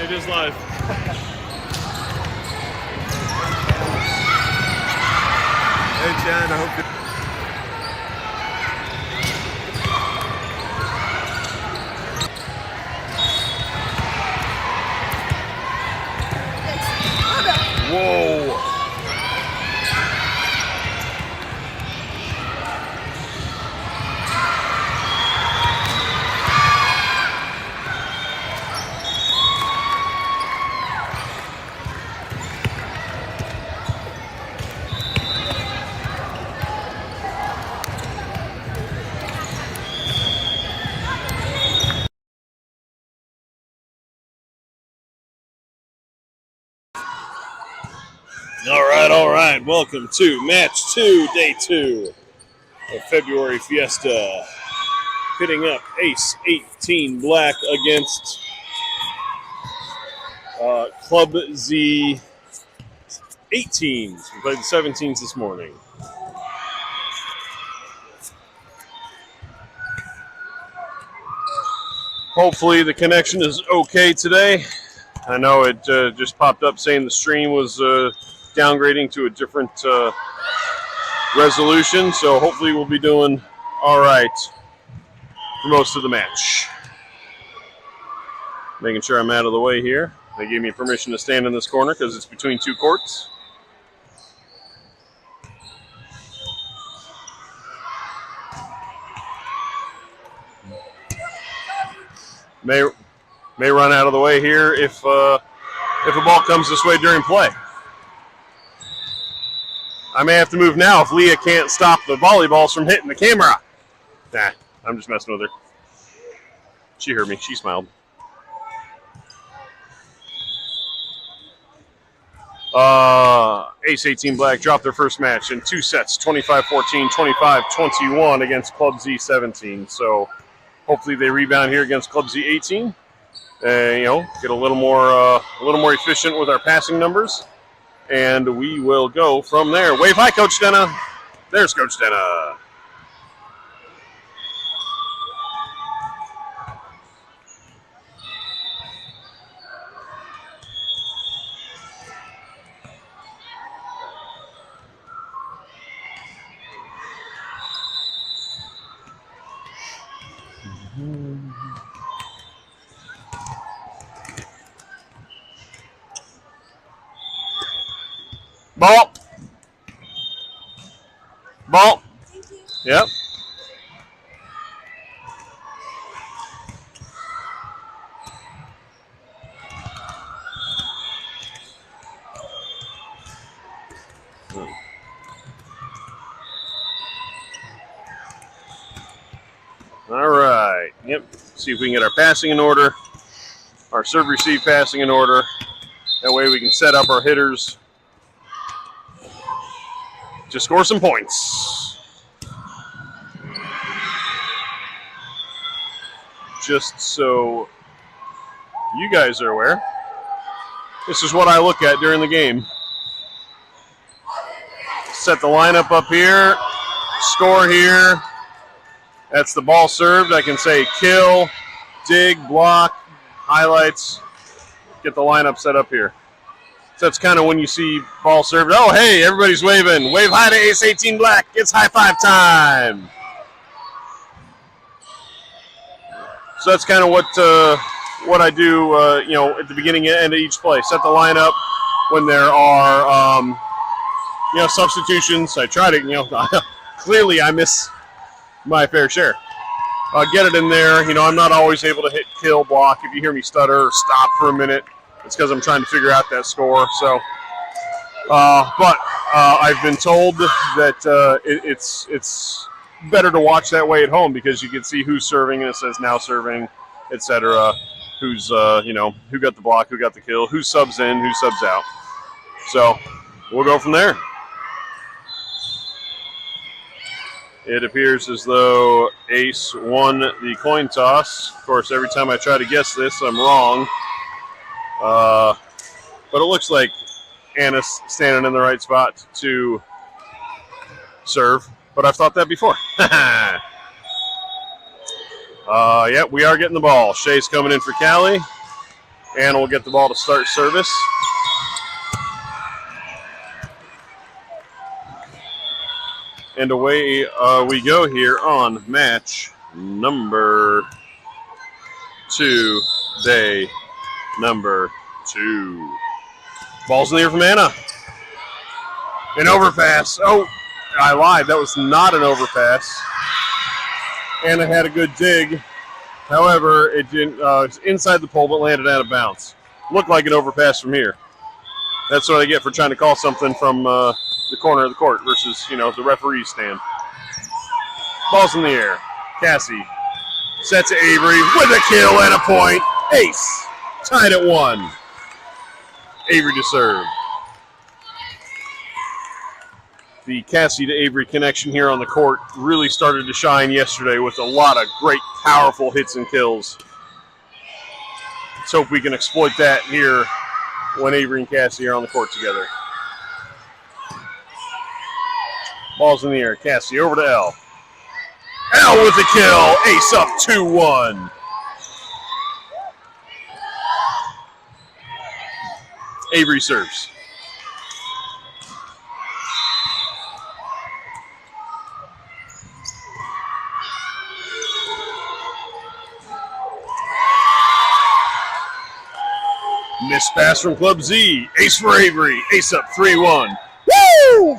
It is live. Hey, Jen, I hope you... Whoa! All right. Welcome to match 2, day 2 of February Fiesta. Pitting up Ace 18 Black against Club Z 18s. We played the 17s this morning. Hopefully the connection is okay today. I know it just popped up saying the stream was downgrading to a different resolution, so hopefully we'll be doing all right for most of the match. Making sure I'm out of the way here. They gave me permission to stand in this corner because it's between two courts. May run out of the way here if a ball comes this way during play. I may have to move now if Leah can't stop the volleyballs from hitting the camera. Nah, I'm just messing with her. She heard me. She smiled. Ace 18 Black dropped their first match in 2 sets, 25-14, 25-21 against Club Z 17. So hopefully they rebound here against Club Z 18. Get a little more efficient with our passing numbers. And we will go from there. Wave high, Coach Denna. There's Coach Denna. Ball. Ball. Yep. All right. Yep. See if we can get our passing in order, our serve receive passing in order. That way we can set up our hitters to score some points. Just so you guys are aware, this is what I look at during the game. Set the lineup up here, score here. That's the ball served. I can say kill, dig, block, highlights, get the lineup set up here. So that's kind of when you see ball served. Oh, hey, everybody's waving. Wave high to Ace 18 Black. It's high five time. So that's kind of what I do, at the beginning and end of each play. Set the lineup when there are, substitutions. I try to, clearly I miss my fair share. Get it in there. I'm not always able to hit kill, block. If you hear me stutter or stop for a minute, it's because I'm trying to figure out that score. So, but I've been told that it's better to watch that way at home because you can see who's serving and it says now serving, etc. Who's who got the block, who got the kill, who subs in, who subs out. So we'll go from there. It appears as though Ace won the coin toss. Of course, every time I try to guess this, I'm wrong. But it looks like Anna's standing in the right spot to serve. But I've thought that before. Yeah, we are getting the ball. Shay's coming in for Callie. Anna will get the ball to start service. And away we go here on match number 2, day number 2. Ball's in the air from Anna. An overpass. Oh, I lied. That was not an overpass. Anna had a good dig. However, it didn't. It's inside the pole, but landed out of bounds. Looked like an overpass from here. That's what I get for trying to call something from the corner of the court versus, the referee's stand. Ball's in the air. Cassie sets to Avery with a kill and a point. Ace. Tied at 1. Avery to serve. The Cassie to Avery connection here on the court really started to shine yesterday with a lot of great, powerful hits and kills. Let's hope we can exploit that here when Avery and Cassie are on the court together. Ball's in the air. Cassie over to L. L with the kill. Ace up 2-1. Avery serves. Missed pass from Club Z. Ace for Avery. Ace up 3-1. Woo!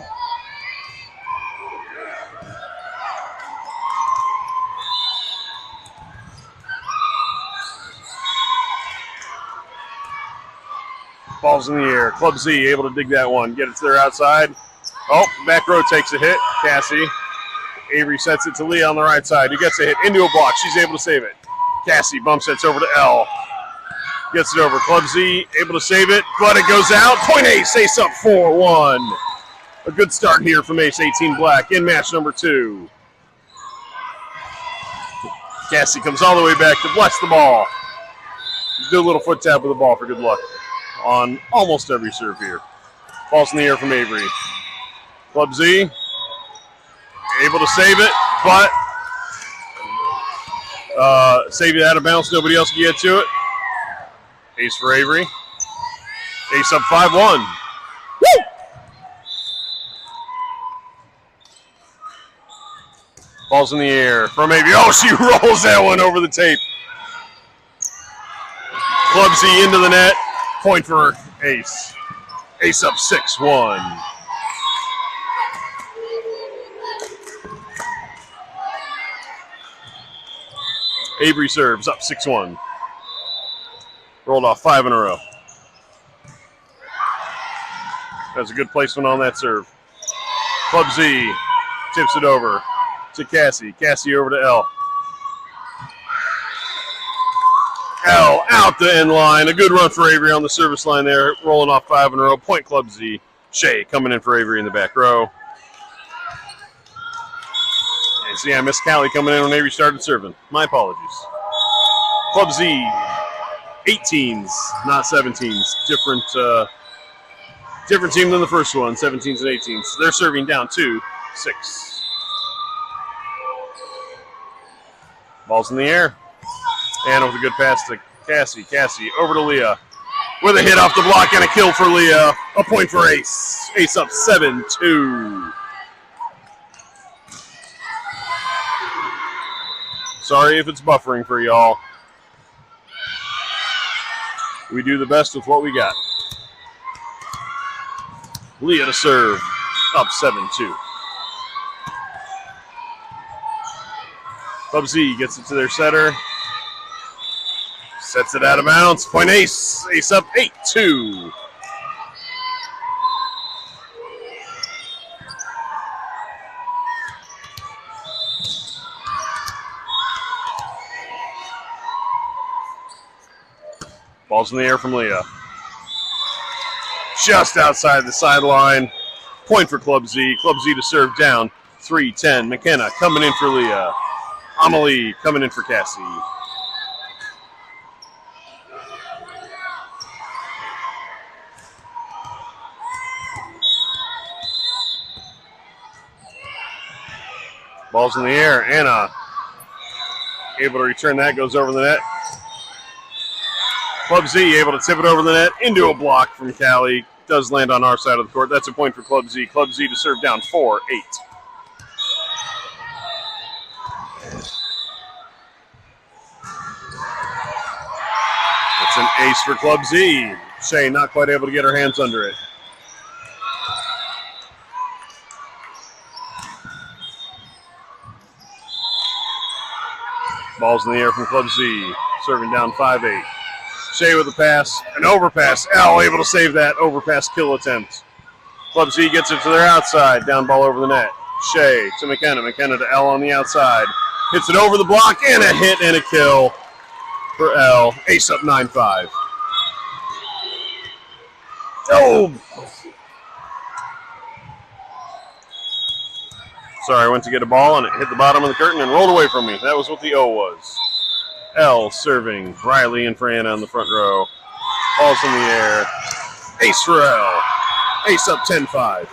Ball's in the air. Club Z able to dig that one. Get it to their outside. Oh, back row takes a hit. Cassie. Avery sets it to Leah on the right side, who gets a hit into a block. She's able to save it. Cassie bump sets over to L. Gets it over. Club Z able to save it, but it goes out. Point Ace. Ace up 4-1. A good start here from Ace 18 Black in match number 2. Cassie comes all the way back to bless the ball. Do a little foot tap with the ball for good luck on almost every serve here. Ball's in the air from Avery. Club Z able to save it, but save it out of bounds. Nobody else can get to it. Ace for Avery. Ace up 5-1. Woo! Ball's in the air from Avery. Oh, she rolls that one over the tape. Club Z into the net. Point for Ace. Ace up 6-1. Avery serves up 6-1. Rolled off 5 in a row. That's a good placement on that serve. Club Z tips it over to Cassie. Cassie over to L. L out the end line. A good run for Avery on the service line there. Rolling off 5 in a row. Point Club Z. Shea coming in for Avery in the back row. And see, I missed Callie coming in when Avery started serving. My apologies. Club Z. 18s, not 17s. Different team than the first one, 17s and 18s. They're serving down 2-6. Ball's in the air. And with a good pass to Cassie. Cassie over to Leah. With a hit off the block and a kill for Leah. A point for Ace. Ace up 7-2. Sorry if it's buffering for y'all. We do the best with what we got. Leah to serve. Up 7-2. Club Z gets it to their setter. Sets it out of bounds. Point Ace. Ace up 8-2. Ball's in the air from Leah. Just outside the sideline. Point for Club Z. Club Z to serve down. 3-10. McKenna coming in for Leah. Amelie coming in for Cassie. Ball's in the air. Anna able to return that. Goes over the net. Club Z able to tip it over the net into a block from Cali. Does land on our side of the court. That's a point for Club Z. Club Z to serve down 4-8. It's an ace for Club Z. Shea not quite able to get her hands under it. Ball's in the air from Club Z. Serving down 5-8. Shea with a pass, an overpass. L able to save that overpass kill attempt. Club Z gets it to their outside. Down ball over the net. Shea to McKenna. McKenna to L on the outside. Hits it over the block and a hit and a kill for L. Ace up 9-5. Oh! Sorry, I went to get a ball and it hit the bottom of the curtain and rolled away from me. That was what the O was. L serving. Riley and Fran on the front row. Ball's in the air. Ace for L. Ace up 10-5.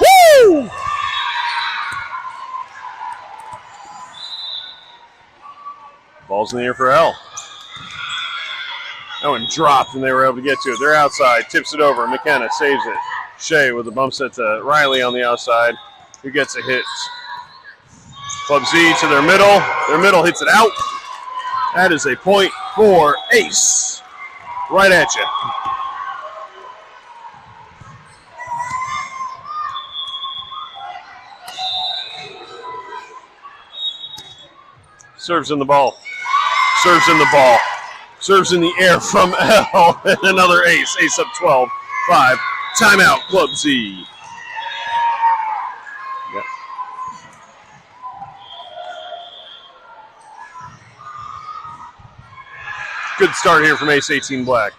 Woo! Ball's in the air for L. That one dropped and they were able to get to it. They're outside. Tips it over. McKenna saves it. Shea with a bump set to Riley on the outside, who gets a hit. Club Z to their middle. Their middle hits it out. That is a point for Ace. Right at you. Serves in the ball. Serves in the ball. Serves in the air from L. And another ace. Ace up 12-5. Timeout, Club Z. Yep. Good start here from Ace 18 Black.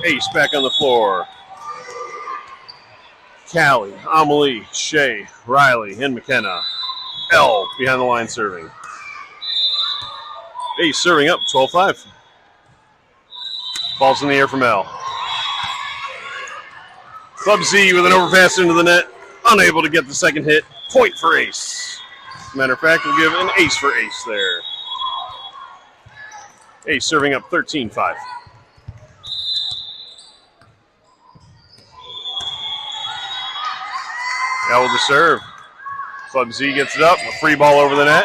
Ace back on the floor. Callie, Amelie, Shea, Riley, and McKenna. L behind the line serving. Ace serving up 12-5. Ball's in the air from L. Club Z with an overpass into the net. Unable to get the second hit. Point for Ace. Matter of fact, we'll give an ace for Ace there. Ace serving up 13-5. L with the serve. Club Z gets it up. A free ball over the net.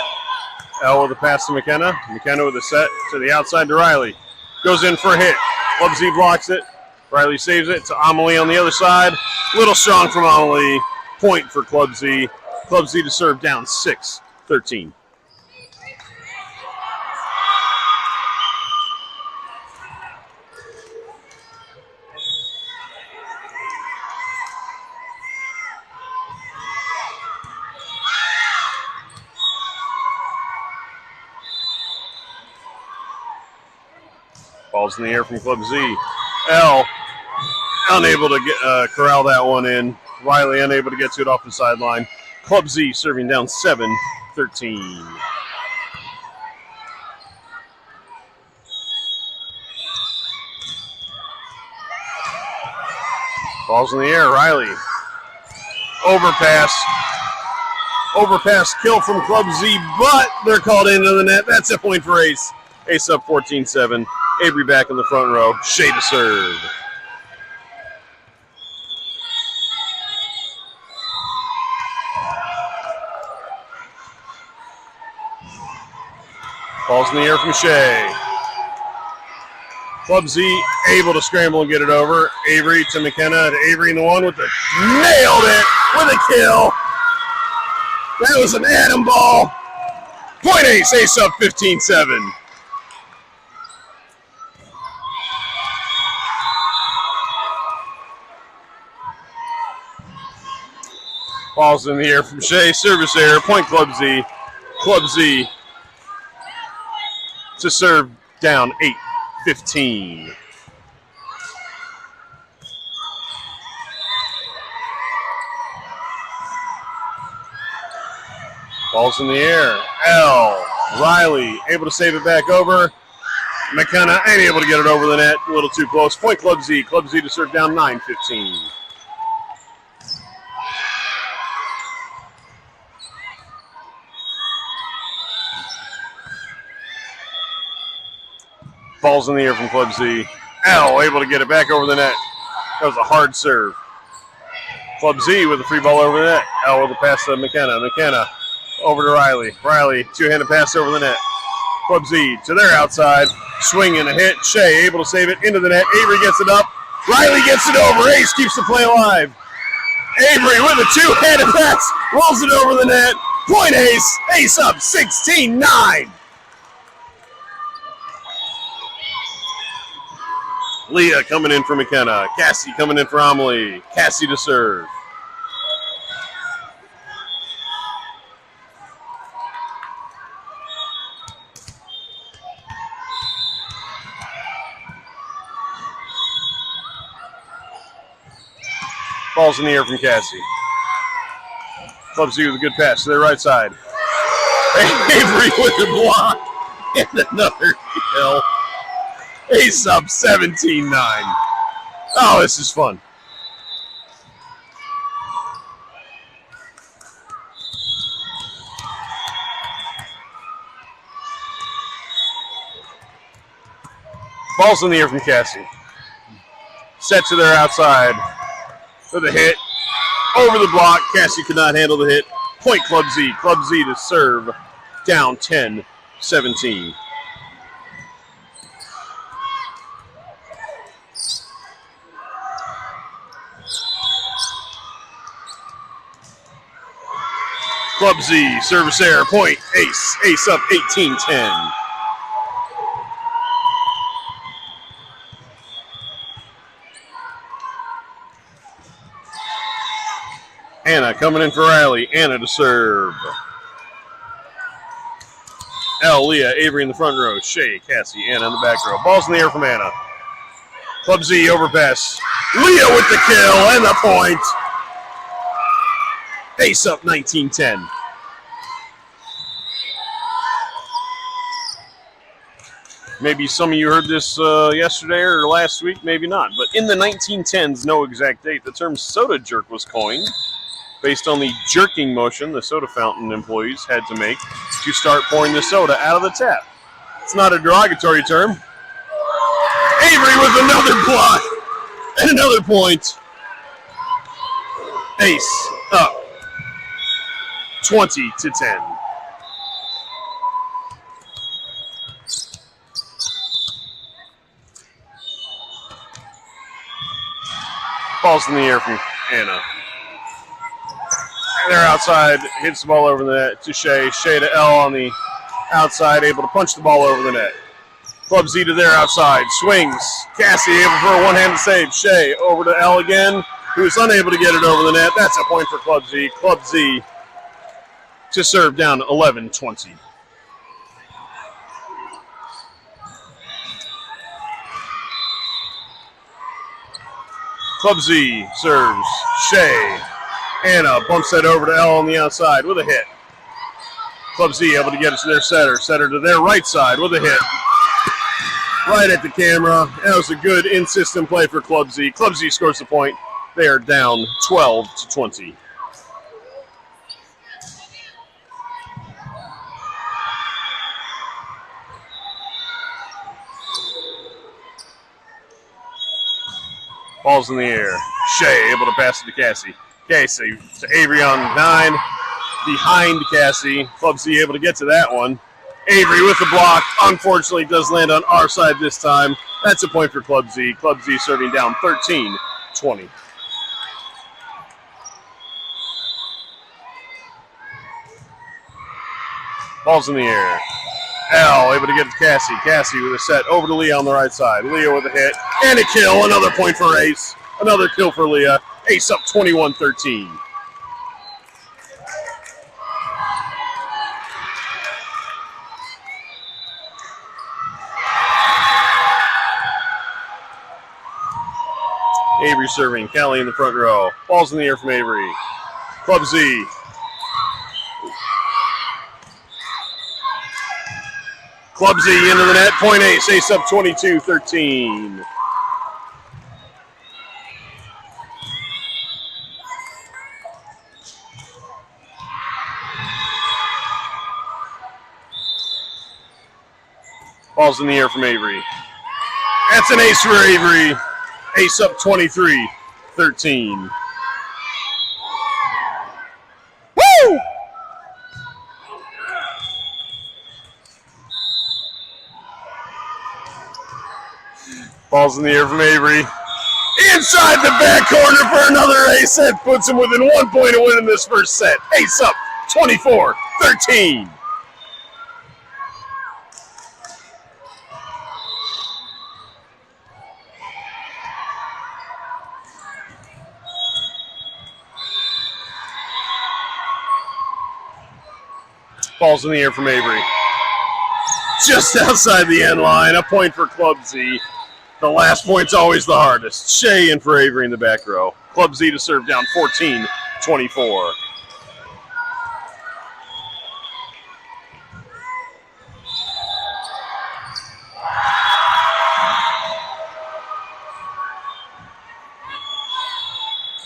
L with a pass to McKenna. McKenna with a set to the outside to Riley. Goes in for a hit. Club Z blocks it. Riley saves it to Amelie on the other side. Little strong from Amelie. Point for Club Z. Club Z to serve down 6-13. Ball's in the air from Club Z. L unable to get corral that one in. Riley unable to get to it off the sideline. Club Z serving down 7-13. Ball's in the air. Riley. Overpass. Overpass kill from Club Z, but they're called into the net. That's a point for Ace. Ace up 14-7. Avery back in the front row. Shea to serve. Ball's in the air from Shea. Club Z able to scramble and get it over. Avery to McKenna. To Avery in the one with the nailed it with a kill. That was an atom ball. Point Ace. Ace up 15-7. Ball's in the air from Shea. Service error. Point Club Z. Club Z to serve down 8-15. Ball's in the air. L. Riley able to save it back over. McKenna ain't able to get it over the net. A little too close. Point Club Z. Club Z to serve down 9-15. Ball's in the air from Club Z. L able to get it back over the net. That was a hard serve. Club Z with a free ball over the net. L with a pass to McKenna. McKenna over to Riley. Riley, two-handed pass over the net. Club Z to their outside. Swing and a hit. Shea able to save it into the net. Avery gets it up. Riley gets it over. Ace keeps the play alive. Avery with a two-handed pass. Rolls it over the net. Point Ace. Ace up 16-9. Leah coming in for McKenna. Cassie coming in for Amelie. Cassie to serve. Ball's in the air from Cassie. Club Z with a good pass to their right side. Avery with the block. And another kill. Ace up 17-9. Oh, this is fun. Ball's in the air from Cassie. Set to their outside. With a hit. Over the block. Cassie could not handle the hit. Point Club Z. Club Z to serve. Down 10-17. Club Z. Service error. Point. Ace. Ace up 18-10. Anna coming in for Riley. Anna to serve. L, Leah, Avery in the front row. Shea, Cassie, Anna in the back row. Ball's in the air from Anna. Club Z overpass. Leah with the kill and the point. Ace up 19-10. Maybe some of you heard this yesterday or last week, maybe not. But in the 1910s, no exact date, the term soda jerk was coined based on the jerking motion the soda fountain employees had to make to start pouring the soda out of the tap. It's not a derogatory term. Avery with another block and another point. Ace up 20-10. Ball's in the air from Anna. And they're outside, hits the ball over the net to Shea. Shea to L on the outside, able to punch the ball over the net. Club Z to their outside, swings. Cassie able for a one-handed save. Shea over to L again, who's unable to get it over the net. That's a point for Club Z. Club Z to serve down 11-20. Club Z serves. Shea. Anna bumps that over to L on the outside with a hit. Club Z able to get it to their setter. Setter to their right side with a hit. Right at the camera. That was a good in-system play for Club Z. Club Z scores the point. They are down 12-20. Ball's in the air. Shea able to pass it to Cassie. Cassie to Avery on 9. Behind Cassie. Club Z able to get to that one. Avery with the block. Unfortunately, does land on our side this time. That's a point for Club Z. Club Z serving down 13-20. Ball's in the air. L able to get to Cassie. Cassie with a set over to Leah on the right side. Leah with a hit and a kill. Another point for Ace. Another kill for Leah. Ace up 21-13. Avery serving. Callie in the front row. Ball's in the air from Avery. Club Z. Clubsy into the net. Point ace. Ace up 22-13. Ball's in the air from Avery. That's an ace for Avery. Ace up 23-13. Woo! Ball's in the air from Avery. Inside the back corner for another ace. That puts him within 1 point of winning this first set. Ace up 24-13. Ball's in the air from Avery. Just outside the end line. A point for Club Z. The last point's always the hardest. Shea in for Avery in the back row. Club Z to serve down 14-24.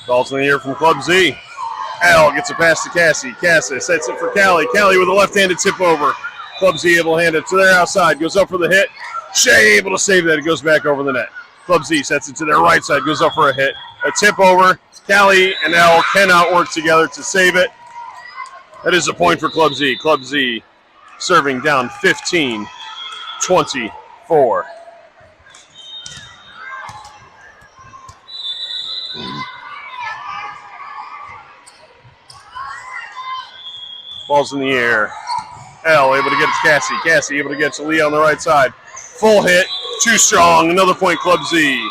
Ball's in the air from Club Z. Al gets a pass to Cassie. Cassie sets it for Callie. Callie with a left-handed tip over. Club Z able to hand it to their outside. Goes up for the hit. Shea able to save that. It goes back over the net. Club Z sets it to their right side. Goes up for a hit. A tip over. Callie and Al cannot work together to save it. That is a point for Club Z. Club Z serving down 15-24. Ball's in the air. L able to get it to Cassie. Cassie able to get it to Leah on the right side. Full hit. Too strong. Another point, Club Z.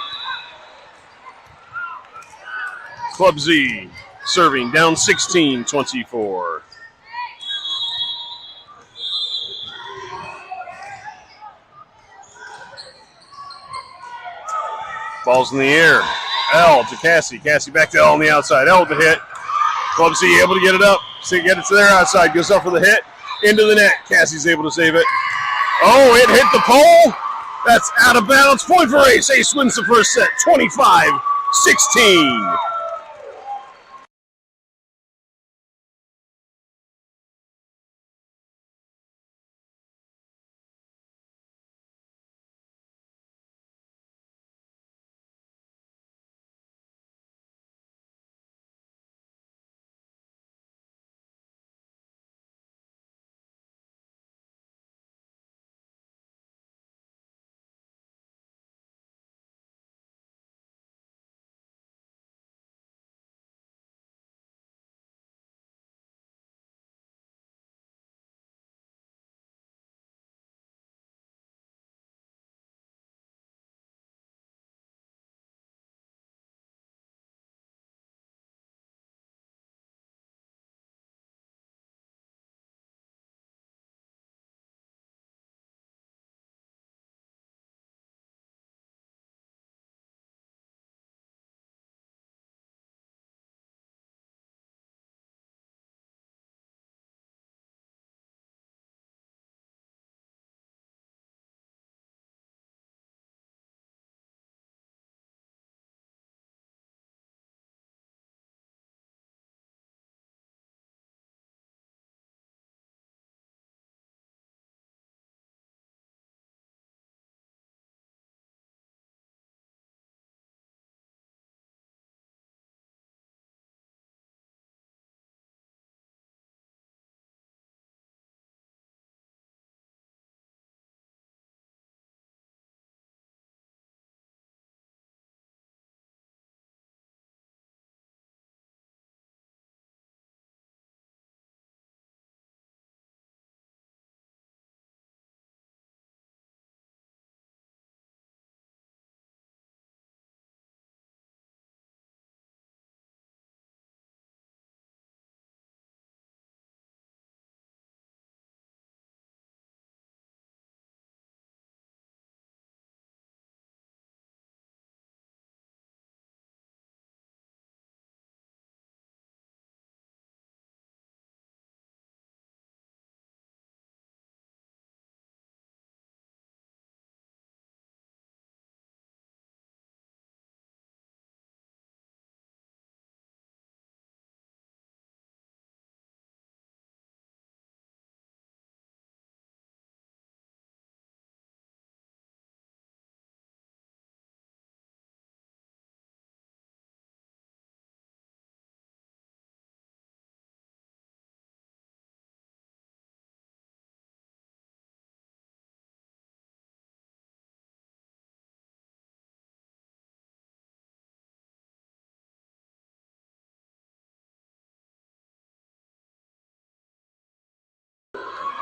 Club Z serving down 16-24. Ball's in the air. L to Cassie. Cassie back to L on the outside. L with the hit. Club Z able to get it up. Get it to their outside. Goes up for the hit. Into the net. Cassie's able to save it. Oh, it hit the pole. That's out of bounds. Point for Ace. Ace wins the first set. 25-16.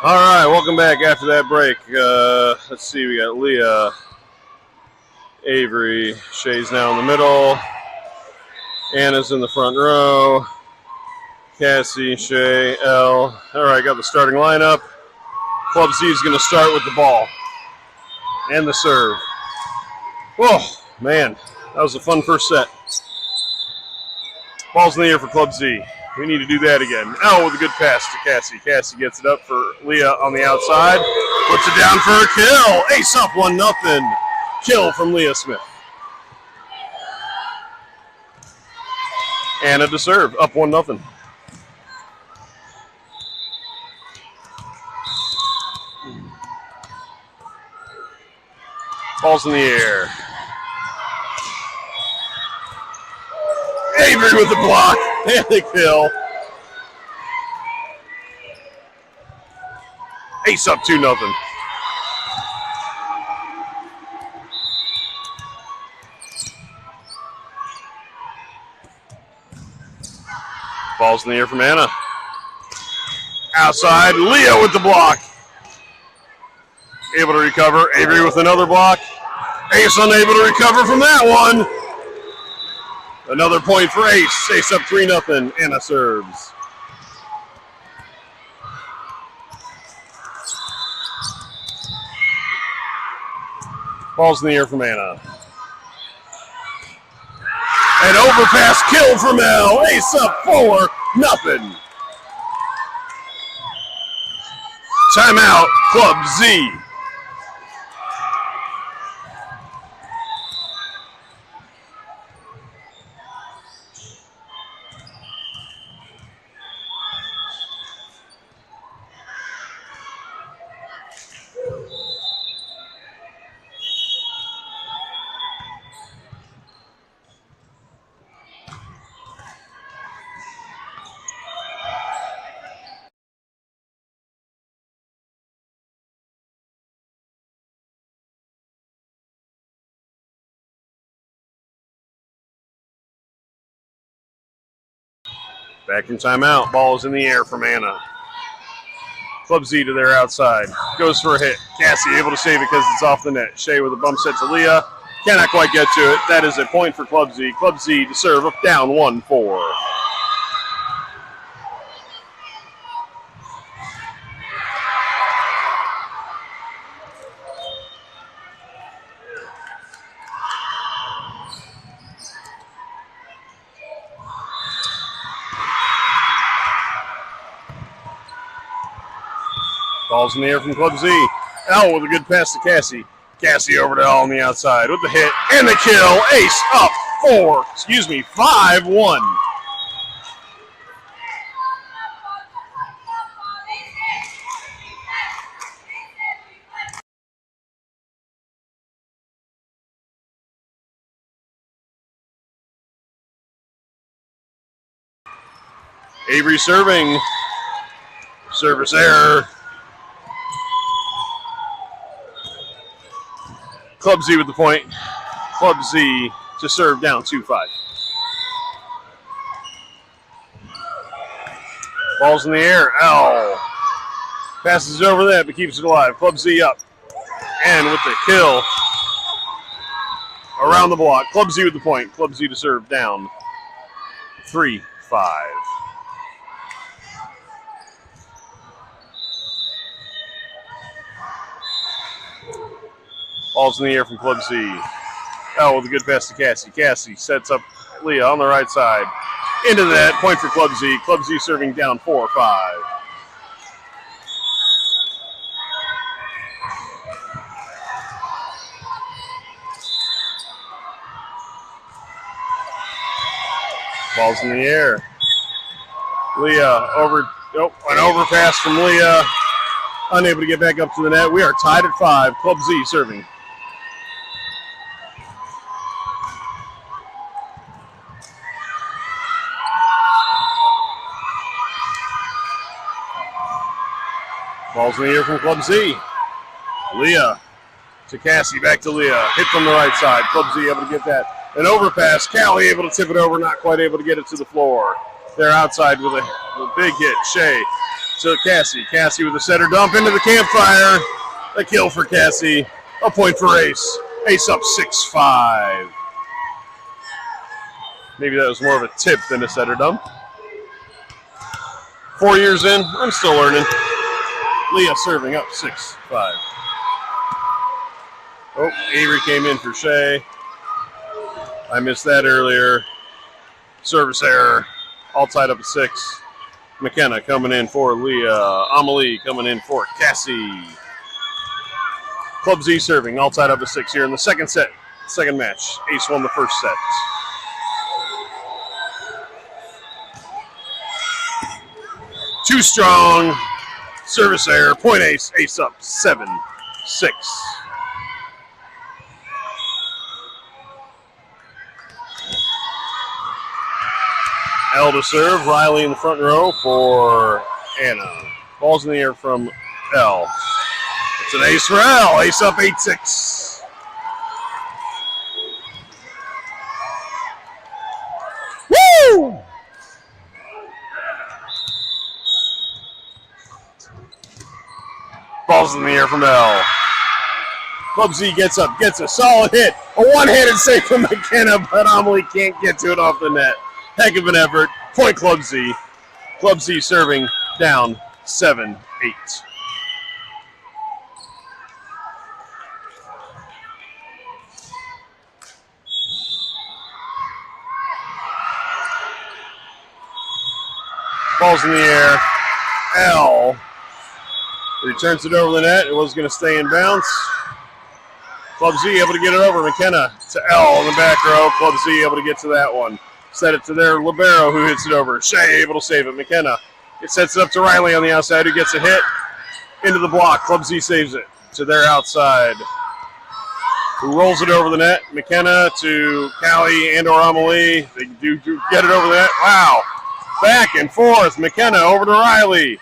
All right, welcome back after that break. Let's see, we got Leah, Avery, Shay's now in the middle. Anna's in the front row. Cassie, Shay, Elle. All right, got the starting lineup. Club Z is going to start with the ball and the serve. Whoa, man, that was a fun first set. Ball's in the air for Club Z. We need to do that again. Elle with a good pass to Cassie. Cassie gets it up for Leah on the outside. Puts it down for a kill. Ace up 1-0. Kill from Leah Smith. Anna to serve, up 1-0. Ball's in the air. Avery with the block and the kill. Ace up 2-0. Ball's in the air from Anna. Outside, Leah with the block. Able to recover. Avery with another block. Ace unable to recover from that one. Another point for Ace. Ace up 3-0. Anna serves. Ball's in the air from Anna. An overpass kill from Elle. Ace up 4-0. Timeout, Club Z. Back in timeout. Ball is in the air from Anna. Club Z to their outside. Goes for a hit. Cassie able to save it because it's off the net. Shay with a bump set to Leah. Cannot quite get to it. That is a point for Club Z. Club Z to serve up down 1-4. Ball's in the air from Club Z. Elle with a good pass to Cassie. Cassie over to Elle on the outside with the hit and the kill. Ace up 5-1. Avery serving. Service error. Club Z with the point. Club Z to serve down 2-5. Ball's in the air. Elle passes over that but keeps it alive. Club Z up. And with the kill around the block. Club Z with the point. Club Z to serve down 3-5. Ball's in the air from Club Z. Elle with a good pass to Cassie. Cassie sets up Leah on the right side. Into that. Point for Club Z. Club Z serving down 4-5. Ball's in the air. Leah an overpass from Leah. Unable to get back up to the net. We are tied at 5. Club Z serving. Ball's in the air from Club Z. Leah to Cassie, back to Leah. Hit from the right side. Club Z able to get that. An overpass. Callie able to tip it over, not quite able to get it to the floor. They're outside with a big hit. Shay to Cassie. Cassie with a setter dump into the campfire. A kill for Cassie. A point for Ace. Ace up 6-5. Maybe that was more of a tip than a setter dump. 4 years in, I'm still learning. Leah serving up 6-5. Oh, Avery came in for Shea. I missed that earlier. Service error. All tied up at 6. McKenna coming in for Leah. Amelie coming in for Cassie. Club Z serving. All tied up at 6 here in the second set. Second match. Ace won the first set. Too strong. Service error. Point Ace. Ace up 7-6. L to serve. Riley in the front row for Anna. Ball's in the air from L. It's an ace for L. Ace up 8-6. Woo! Ball's in the air from L. Club Z gets up, gets a solid hit. A one-handed save from McKenna, but Amelie can't get to it off the net. Heck of an effort. Point Club Z. Club Z serving down 7-8. Ball's in the air. L returns it over the net. It was going to stay in bounds. Club Z able to get it over. McKenna to L in the back row. Club Z able to get to that one. Set it to their libero who hits it over. Shea able to save it. McKenna. It sets it up to Riley on the outside who gets a hit into the block. Club Z saves it to their outside. Who rolls it over the net. McKenna to Callie and or Amelie. They do get it over the net. Wow. Back and forth. McKenna over to Riley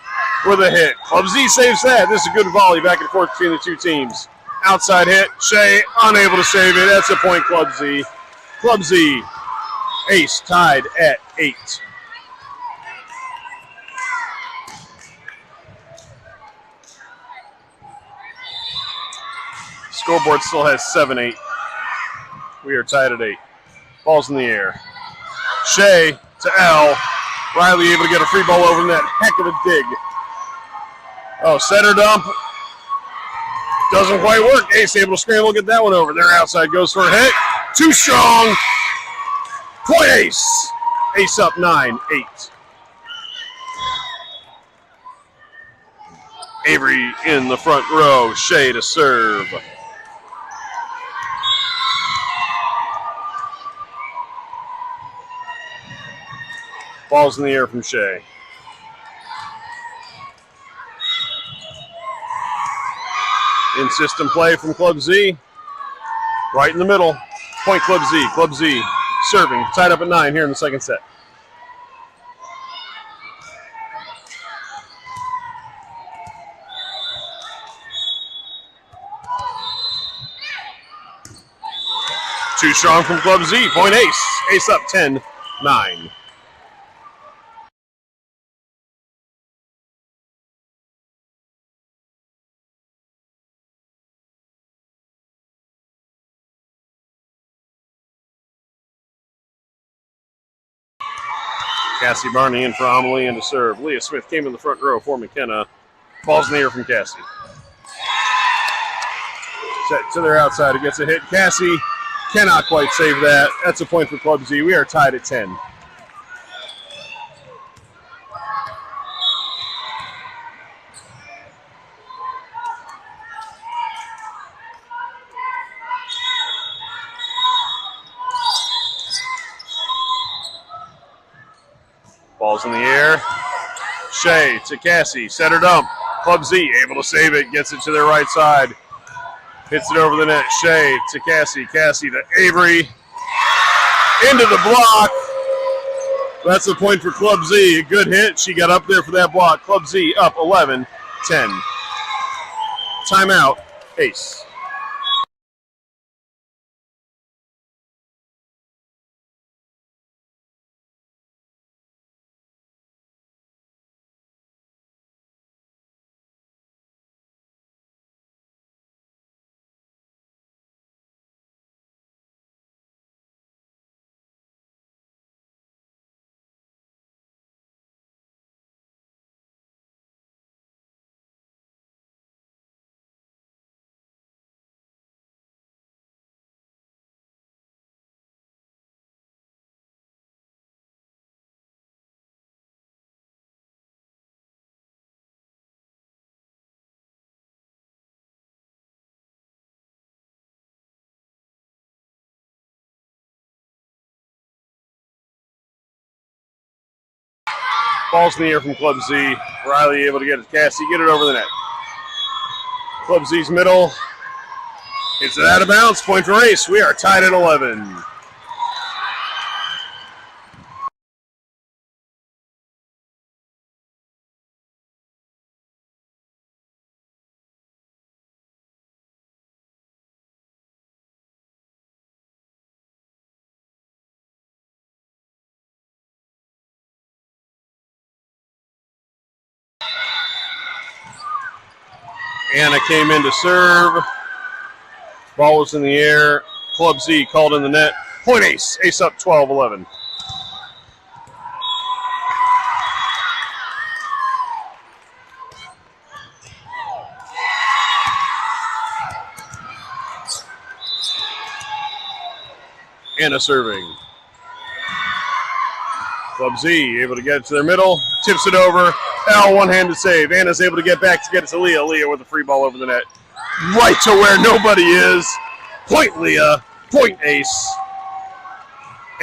with a hit. Club Z saves that. This is a good volley back and forth between the two teams. Outside hit. Shea unable to save it. That's a point, Club Z. Club Z. Ace tied at 8. Scoreboard still has 7-8. We are tied at 8. Ball's in the air. Shea to L. Riley able to get a free ball over in that heck of a dig. Oh, setter dump. Doesn't quite work. Ace able to scramble, get that one over. Their outside goes for a hit. Too strong. Point Ace. Ace up 9-8. Avery in the front row. Shea to serve. Ball's in the air from Shea. In system play from Club Z. Right in the middle. Point Club Z. Club Z serving. Tied up at 9 here in the second set. Too strong from Club Z. Point Ace. Ace up 10-9. Cassie Barney in for Amelie and to serve. Leah Smith came in the front row for McKenna. Ball's in the air from Cassie. Set to their outside. It gets a hit. Cassie cannot quite save that. That's a point for Club Z. We are tied at 10. Ball's in the air. Shea to Cassie. Setter dump. Club Z able to save it. Gets it to their right side. Hits it over the net. Shea to Cassie. Cassie to Avery. Into the block. That's the point for Club Z. A good hit. She got up there for that block. Club Z up 11-10. Timeout. Ace. Ball's in the air from Club Z. Riley able to get it. Cassie, get it over the net. Club Z's middle. It's out of bounds. Point for Ace. We are tied at 11. Anna came in to serve. Ball was in the air. Club Z called in the net. Point Ace. Ace up 12-11. Anna serving. Club Z able to get it to their middle. Tips it over. L one-handed save. Anna's able to get back to get it to Leah. Leah with a free ball over the net. Right to where nobody is. Point Leah. Point Ace.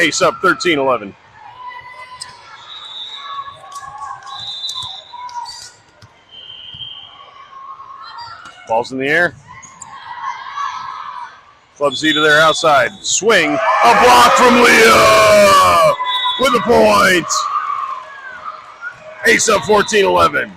Ace up 13-11. Ball's in the air. Club Z to their outside. Swing. A block from Leah with a point. Ace up 14-11.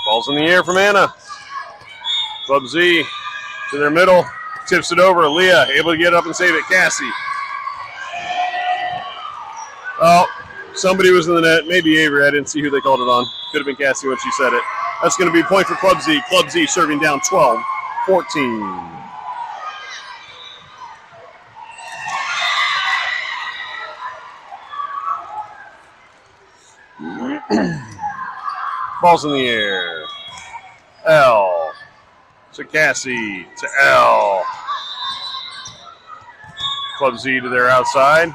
Ball's in the air from Anna. Club Z to their middle. Tips it over. Leah able to get up and save it. Cassie. Oh, somebody was in the net. Maybe Avery. I didn't see who they called it on. Could have been Cassie when she said it. That's going to be a point for Club Z. Club Z serving down 12-14. Ball's in the air. L to Cassie to L. Club Z to their outside.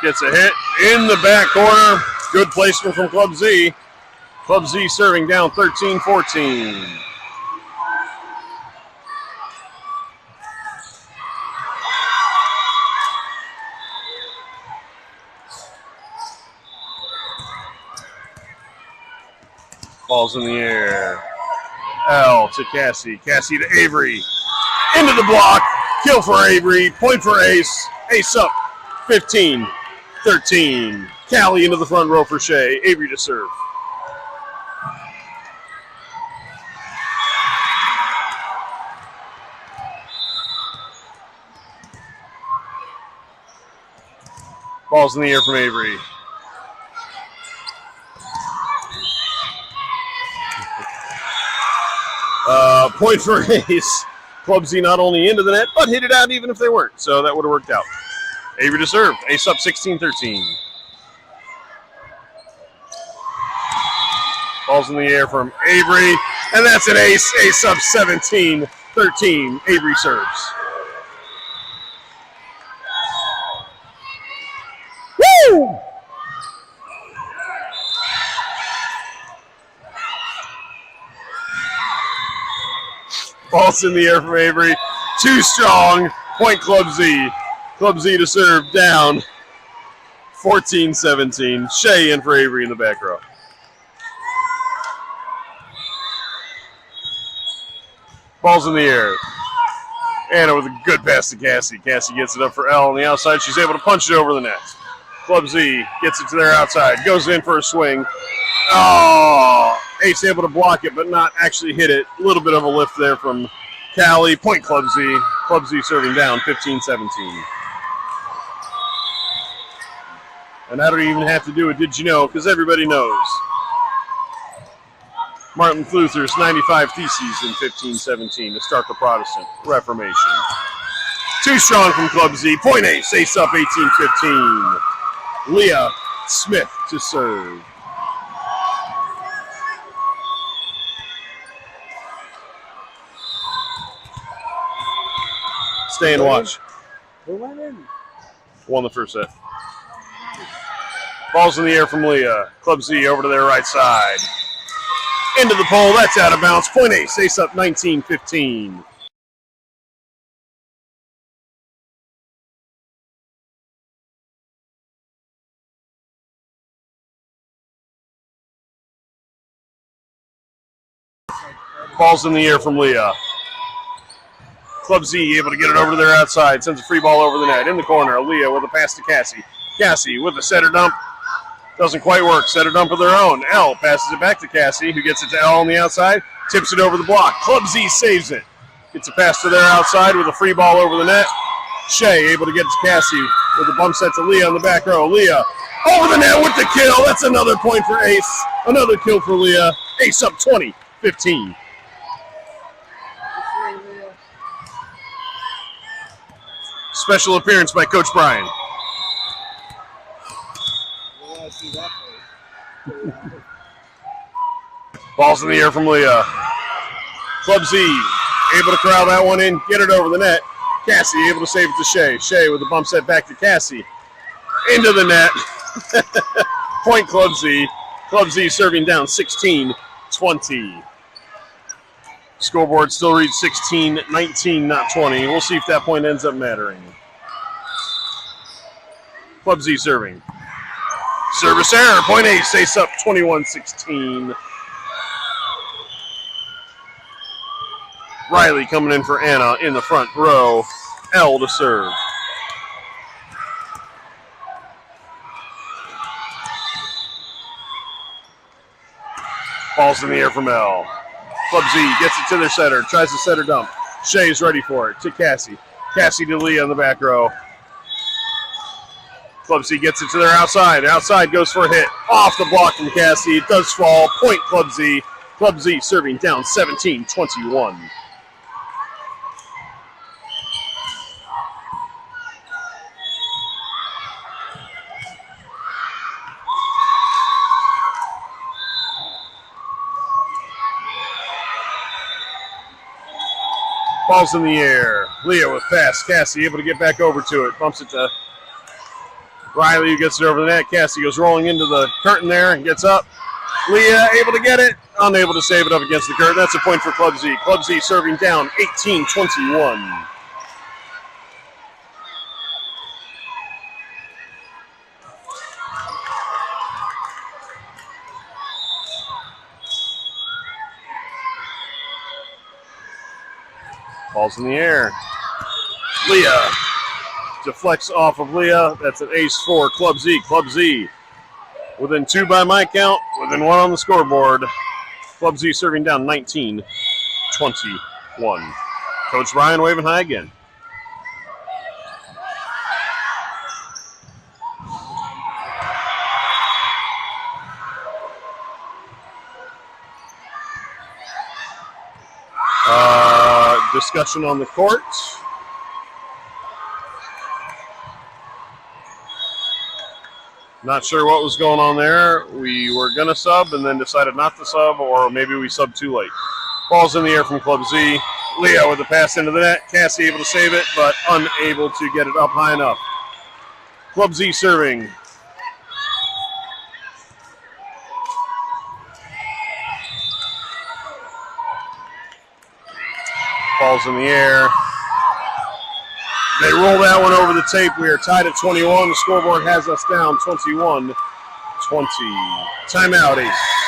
Gets a hit in the back corner. Good placement from Club Z. Club Z serving down 13-14. Ball's in the air. L to Cassie. Cassie to Avery. Into the block. Kill for Avery. Point for Ace. Ace up 15-13. Callie into the front row for Shea. Avery to serve. Ball's in the air from Avery. Point for Ace. Club Z not only into the net, but hit it out even if they weren't. So that would have worked out. Avery to serve. Ace up 16-13. Ball's in the air from Avery. And that's an ace. Ace up 17-13. Avery serves. Woo! Ball's in the air from Avery. Too strong. Point Club Z. Club Z to serve down 14-17. Shea in for Avery in the back row. Ball's in the air. Anna with a good pass to Cassie. Cassie gets it up for L on the outside. She's able to punch it over the net. Club Z gets it to their outside. Goes in for a swing. Oh, Ace able to block it, but not actually hit it. A little bit of a lift there from Callie. Point Club Z. Club Z serving down 15-17. And I don't even have to do it, did you know? Because everybody knows. Martin Luther's 95 Theses in 1517 to start the Protestant Reformation. Too strong from Club Z. Point Ace. Ace up 18-15. Leah Smith to serve. Stay and watch. Who went in? Won the first set. Ball's in the air from Leah. Club Z over to their right side. Into the pole. That's out of bounds. Point ace. Ace up 19-15. Ball's in the air from Leah. Club Z able to get it over to their outside. Sends a free ball over the net. In the corner, Leah with a pass to Cassie. Cassie with a setter dump. Doesn't quite work. Setter dump of their own. L passes it back to Cassie, who gets it to L on the outside. Tips it over the block. Club Z saves it. Gets a pass to their outside with a free ball over the net. Shea able to get to Cassie with a bump set to Leah on the back row. Leah over the net with the kill. That's another point for Ace. Another kill for Leah. Ace up 20-15. Special appearance by Coach Brian. Ball's in the air from Leah. Club Z able to corral that one in, get it over the net. Cassie able to save it to Shea. Shea with a bump set back to Cassie. Into the net. Point Club Z. Club Z serving down 16-20. Scoreboard still reads 16-19, not 20. We'll see if that point ends up mattering. Club Z serving. Service error. Point ace. Ace up 21-16. Riley coming in for Anna in the front row. L to serve. Ball's in the air from L. Club Z gets it to their setter. Tries to setter dump. Shea's ready for it. To Cassie. Cassie to Leah in the back row. Club Z gets it to their outside. Outside goes for a hit. Off the block from Cassie. It does fall. Point Club Z. Club Z serving down 17-21. Ball's in the air. Leah with pass. Cassie able to get back over to it. Bumps it to Riley, who gets it over the net. Cassie goes rolling into the curtain there and gets up. Leah able to get it. Unable to save it up against the curtain. That's a point for Club Z. Club Z serving down 18-21. Ball's in the air. Leah deflects off of Leah. That's an ace for Club Z. Club Z within 2 by my count, within 1 on the scoreboard. Club Z serving down 19-21. Coach Brian waving high again. Discussion on the court. Not sure what was going on there. We were going to sub and then decided not to sub, or maybe we subbed too late. Ball's in the air from Club Z. Leah with the pass into the net. Cassie able to save it, but unable to get it up high enough. Club Z serving. Ball's in the air. They roll that one over the tape. We are tied at 21. The scoreboard has us down 21-20. Timeout, Ace.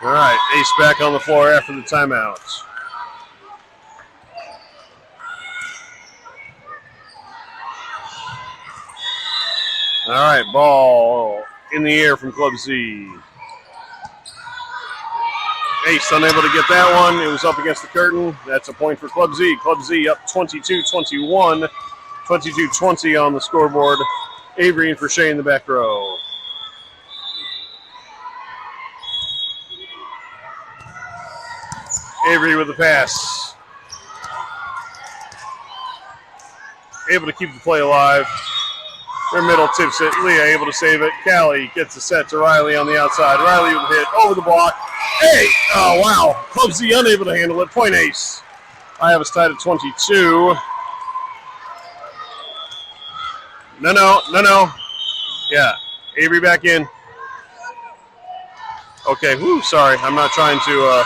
All right, Ace back on the floor after the timeout. All right, ball in the air from Club Z. Ace unable to get that one. It was up against the curtain. That's a point for Club Z. Club Z up 22-21. 22-20 on the scoreboard. Avery and Forshay in the back row. Avery with the pass. Able to keep the play alive. Their middle tips it. Leah able to save it. Callie gets the set to Riley on the outside. Riley with a hit over the block. Hey! Oh, wow. Club Z unable to handle it. Point ace. I have us tied at 22. No. Yeah. Avery back in. Okay. Whoo, sorry. I'm not trying to...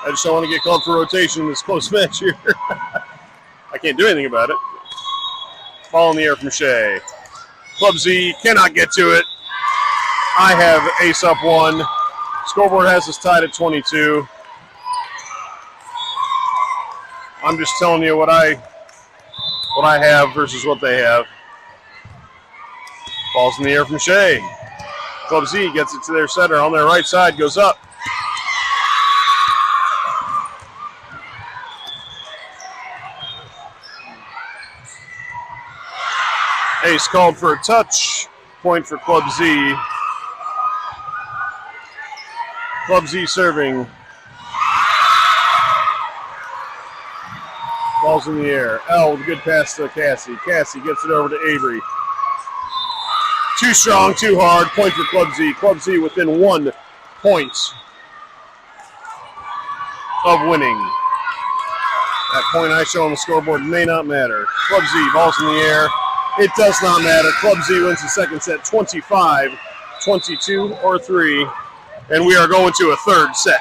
I just don't want to get called for rotation in this close match here. I can't do anything about it. Ball in the air from Shea. Club Z cannot get to it. I have ace up 1. Scoreboard has us tied at 22. I'm just telling you what I have versus what they have. Ball's in the air from Shea. Club Z gets it to their setter on their right side, goes up. Ace called for a touch. Point for Club Z. Club Z serving. Ball's in the air. L with a good pass to Cassie. Cassie gets it over to Avery. Too strong, too hard. Point for Club Z. Club Z within 1 point of winning. That point I show on the scoreboard may not matter. Club Z, ball's in the air. It does not matter. Club Z wins the second set 25, 22, or 3. And we are going to a third set.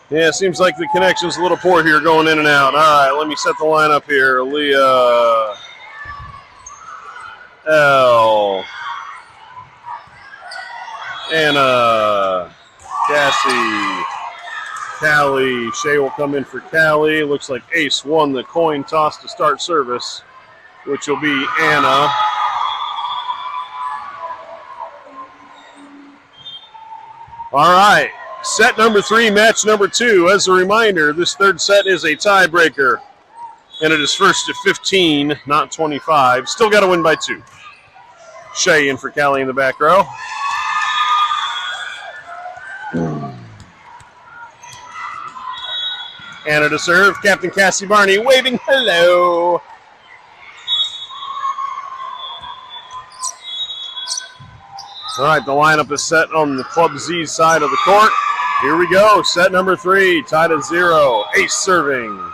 Yeah, it seems like the connection's a little poor here going in and out. All right, let me set the lineup here. Leah, L, Anna, Cassie, Callie. Shea will come in for Callie. Looks like Ace won the coin toss to start service, which will be Anna. All right. Set number 3, match number 2. As a reminder, this third set is a tiebreaker, and it is first to 15, not 25. Still got to win by 2. Shea in for Callie in the back row. Anna to serve. Captain Cassie Barney waving hello. All right, the lineup is set on the Club Z side of the court. Here we go. Set number 3, tied at 0. Ace serving.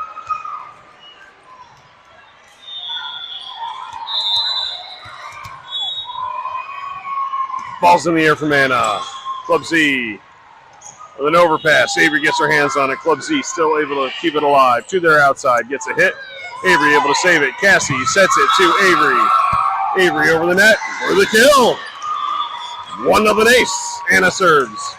Ball's in the air from Anna. Club Z with an overpass. Avery gets her hands on it. Club Z still able to keep it alive. To their outside. Gets a hit. Avery able to save it. Cassie sets it to Avery. Avery over the net for the kill. 1-0 ace. Anna serves.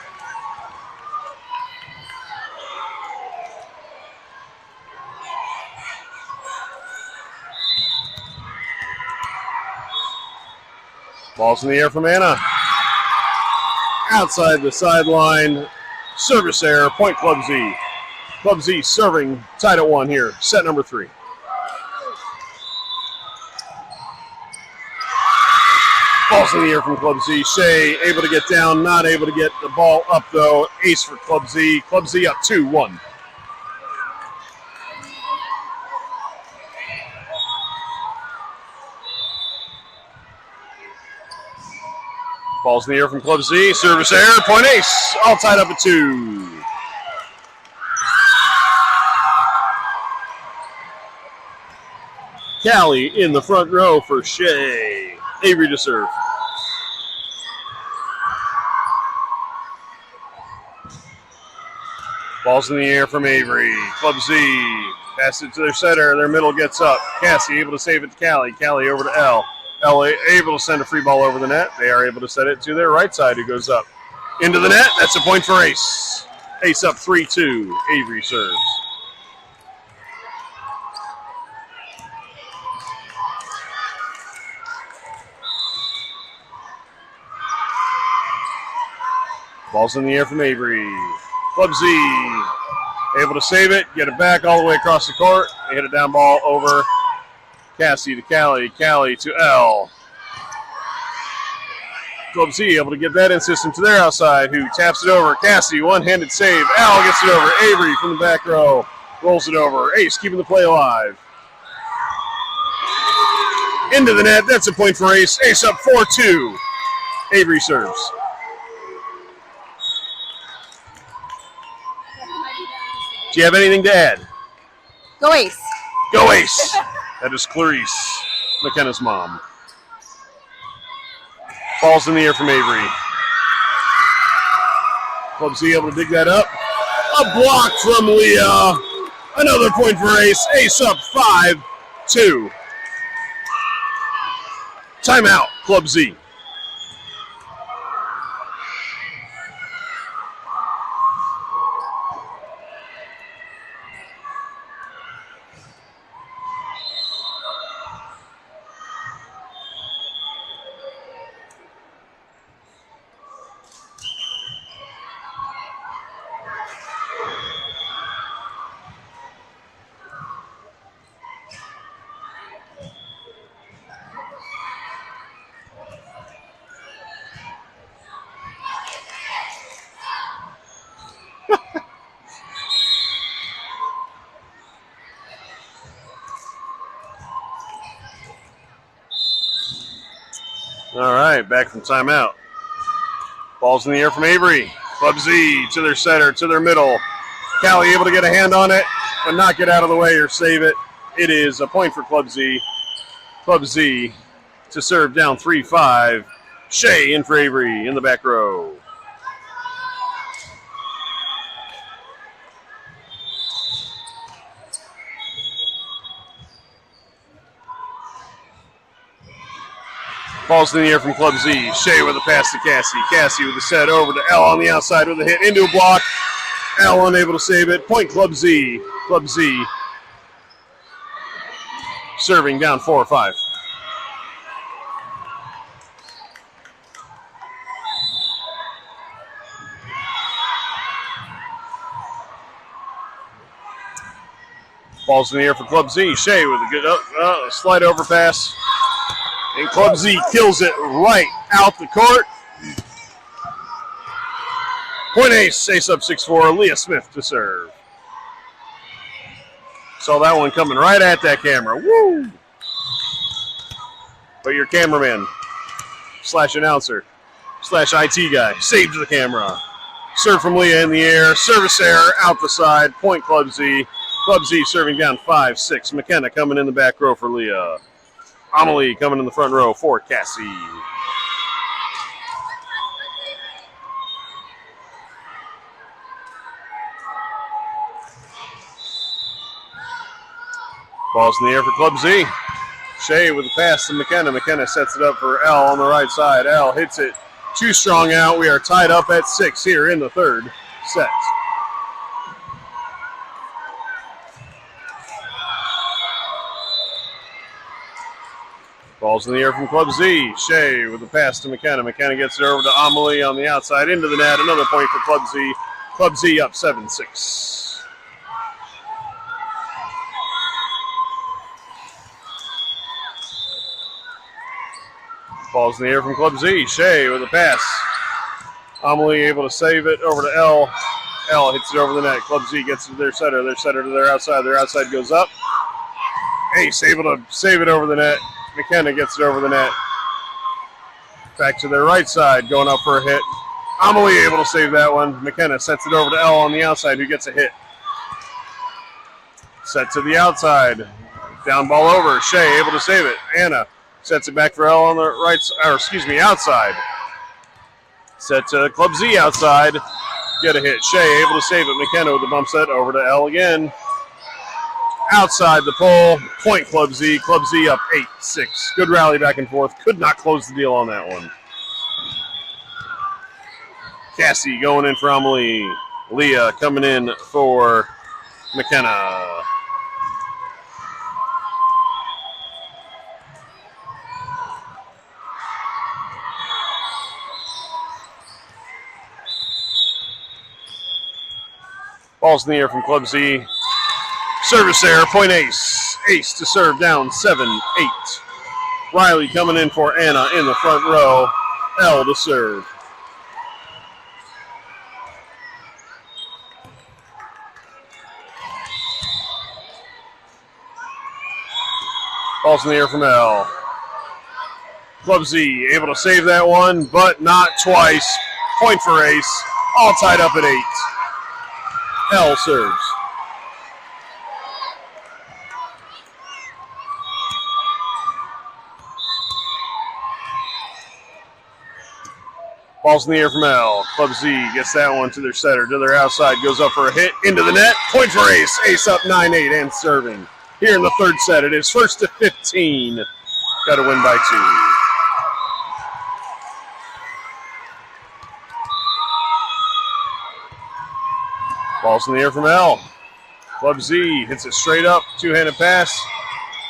Ball's in the air from Anna. Outside the sideline. Service error. Point Club Z. Club Z serving. Tied at 1 here. Set number 3. Ball's in the air from Club Z. Shea able to get down, not able to get the ball up though. Ace for Club Z. Club Z up 2-1. Ball's in the air from Club Z. Service error. Point ace. All tied up at 2. Callie in the front row for Shea. Avery to serve. Ball's in the air from Avery. Club Z. Pass it to their setter. Their middle gets up. Cassie able to save it to Callie. Callie over to L. L able to send a free ball over the net. They are able to set it to their right side who goes up. Into the net. That's a point for Ace. Ace up 3-2. Avery serves. Ball's in the air from Avery. Club Z able to save it, get it back all the way across the court. They hit a down ball over Cassie to Callie. Callie to L. Club Z able to get that in system to their outside, who taps it over. Cassie, one-handed save. L gets it over. Avery from the back row rolls it over. Ace keeping the play alive. Into the net. That's a point for Ace. Ace up 4-2. Avery serves. Do you have anything to add? Go Ace. Go Ace. That is Clarice, McKenna's mom. Ball's in the air from Avery. Club Z able to dig that up. A block from Leah. Another point for Ace. Ace up 5-2. Timeout, Club Z. All right, back from timeout. Ball's in the air from Avery. Club Z to their center, to their middle. Callie able to get a hand on it, but not get out of the way or save it. It is a point for Club Z. Club Z to serve down 3-5. Shea in for Avery in the back row. Ball's in the air from Club Z. Shea with a pass to Cassie. Cassie with a set over to L on the outside with a hit into a block. L unable to save it. Point Club Z. Club Z serving down 4-5. Ball's in the air for Club Z. Shea with a good slide overpass. And Club Z kills it right out the court. Point Ace. Ace up 6-4. Leah Smith to serve. Saw that one coming right at that camera. Woo! But your cameraman / announcer / IT guy saved the camera. Serve from Leah in the air. Service error out the side. Point Club Z. Club Z serving down 5-6. McKenna coming in the back row for Leah. Amelie coming in the front row for Cassie. Ball's in the air for Club Z. Shea with the pass to McKenna. McKenna sets it up for L on the right side. L hits it. Too strong out. We are tied up at 6 here in the third set. Ball's in the air from Club Z. Shea with the pass to McKenna. McKenna gets it over to Amelie on the outside into the net. Another point for Club Z. Club Z up 7-6. Ball's in the air from Club Z. Shea with a pass. Amelie able to save it over to L. L hits it over the net. Club Z gets it to their setter. Their setter to their outside. Their outside goes up. Ace able to save it over the net. McKenna gets it over the net. Back to their right side, going up for a hit. Amelie able to save that one. McKenna sets it over to L on the outside, who gets a hit. Set to the outside. Down ball over. Shea able to save it. Anna sets it back for L on the right, outside. Set to Club Z outside. Get a hit. Shea able to save it. McKenna with the bump set over to L again. Outside the pole. Point Club Z. Club Z up 8-6. Good rally back and forth. Could not close the deal on that one. Cassie going in for Amelie. Leah coming in for McKenna. Ball's in the air from Club Z. Service error, point ace. Ace to serve down 7-8. Riley coming in for Anna in the front row. L to serve. Ball's in the air from L. Club Z able to save that one, but not twice. Point for ace. All tied up at 8. L serves. Ball's in the air from L. Club Z gets that one to their setter, to their outside, goes up for a hit, into the net. Point for ace. Ace up 9-8 and serving. Here in the third set, it is 1-15. Got to win by 2. Ball's in the air from L. Club Z hits it straight up, two-handed pass.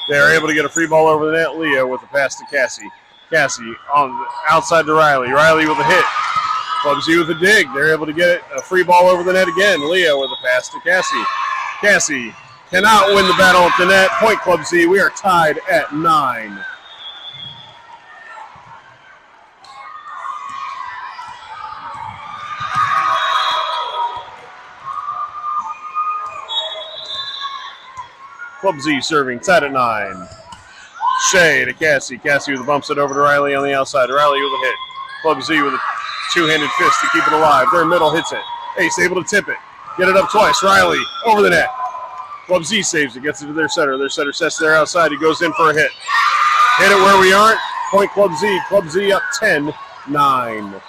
They are able to get a free ball over the net. Leah with the pass to Cassie. Cassie on the outside to Riley. Riley with a hit. Club Z with a dig. They're able to get it, a free ball over the net again. Leah with a pass to Cassie. Cassie cannot win the battle at the net. Point Club Z. We are tied at 9. Club Z serving, tied at 9. Shea to Cassie. Cassie with a bump set over to Riley on the outside. Riley with a hit. Club Z with a two-handed fist to keep it alive. Their middle hits it. Ace able to tip it. Get it up twice. Riley over the net. Club Z saves it. Gets it to their setter. Their setter sets to their outside. He goes in for a hit. Hit it where we aren't. Point Club Z. Club Z up 10-9.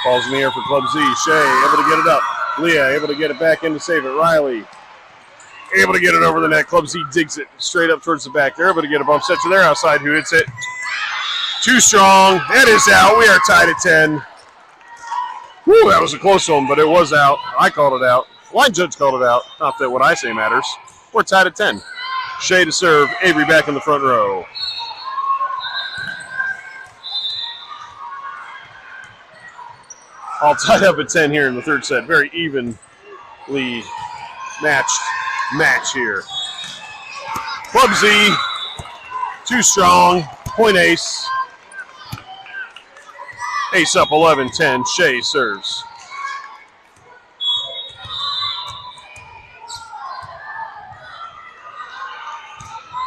Ball's in the air for Club Z. Shea able to get it up. Leah able to get it back in to save it. Riley able to get it over the net. Club Z digs it straight up towards the back. They're able to get a bump set to their outside. Who hits it? Too strong. That is out. We are tied at 10. Woo, that was a close one, but it was out. I called it out. Line judge called it out. Not that what I say matters. We're tied at 10. Shea to serve. Avery back in the front row. All tied up at 10 here in the third set. Very evenly matched match here. Club Z, too strong. Point ace. Ace up 11-10. Shea serves.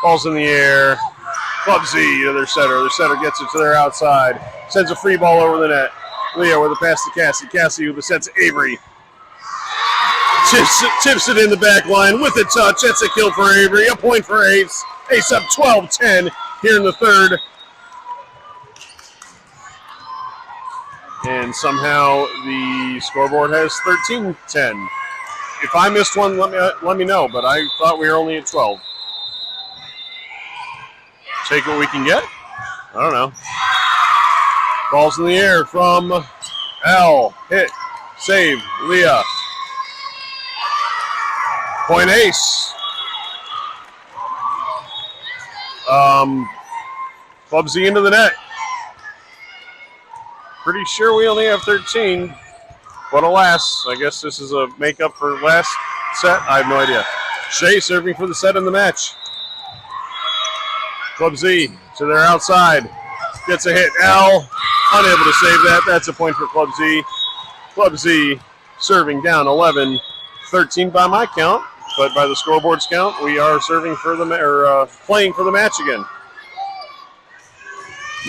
Ball's in the air. Club Z to their setter. Their setter gets it to their outside. Sends a free ball over the net. Leah with a pass to Cassie. Cassie with the set to Avery. Tips it in the back line with a touch. That's a kill for Avery. A point for Ace. Ace up 12-10 here in the third. And somehow the scoreboard has 13-10. If I missed one, let me know. But I thought we were only at 12. Take what we can get? I don't know. Ball's in the air from Al. Hit. Save. Leah. Point Ace. Club Z into the net. Pretty sure we only have 13. But alas, I guess this is a makeup for last set. I have no idea. Shea serving for the set in the match. Club Z to their outside. Gets a hit. Al unable to save that. That's a point for Club Z. Club Z serving down 11-13 by my count. But by the scoreboard's count, we are serving for the playing for the match again.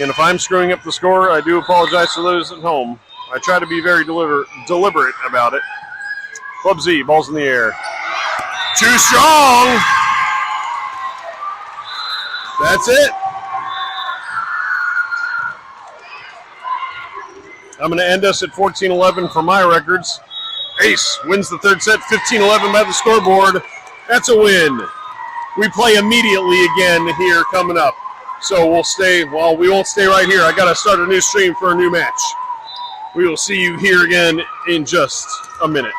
And if I'm screwing up the score, I do apologize to those at home. I try to be very deliberate about it. Club Z, ball's in the air. Too strong! That's it. I'm going to end us at 14-11 for my records. Ace wins the third set, 15-11 by the scoreboard. That's a win. We play immediately again here coming up. So we won't stay right here. I got to start a new stream for a new match. We will see you here again in just a minute.